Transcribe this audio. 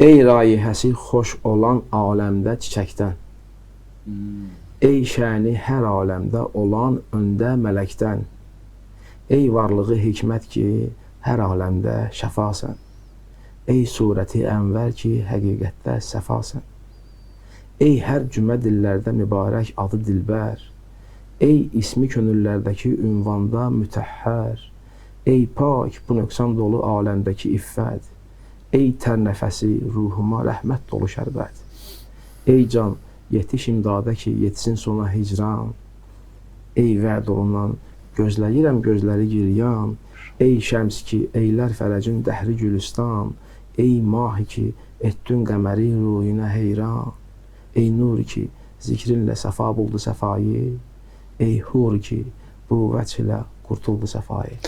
Ey raihəsi xoş olan aləmdə çiçəkdən, ey şəni hər aləmdə olan öndə mələkdən, ey varlığı hikmət ki, hər aləmdə şəfasən, ey surəti ənvər ki, həqiqətdə səfasən, ey hər cümə dillərdə mübarək adı dilbər, ey ismi könüllərdəki ünvanda mütəhhər, ey pak bu nöqsan dolu aləmdəki iffət, ey tər nəfəsi ruhuma rəhmət dolu şərbət, ey can yetiş imdada ki, yetsin sona hicran, ey vəd olunan gözləyirəm gözləri giryan, ey şəms ki, eylər fərəcin dəhri gülüstan, ey mahi ki, etdün qəməri ruyuna heyran, ey nur ki, zikrinlə səfa buldu səfayı, ey hur ki, bu vəc ilə qurtuldu səfayı.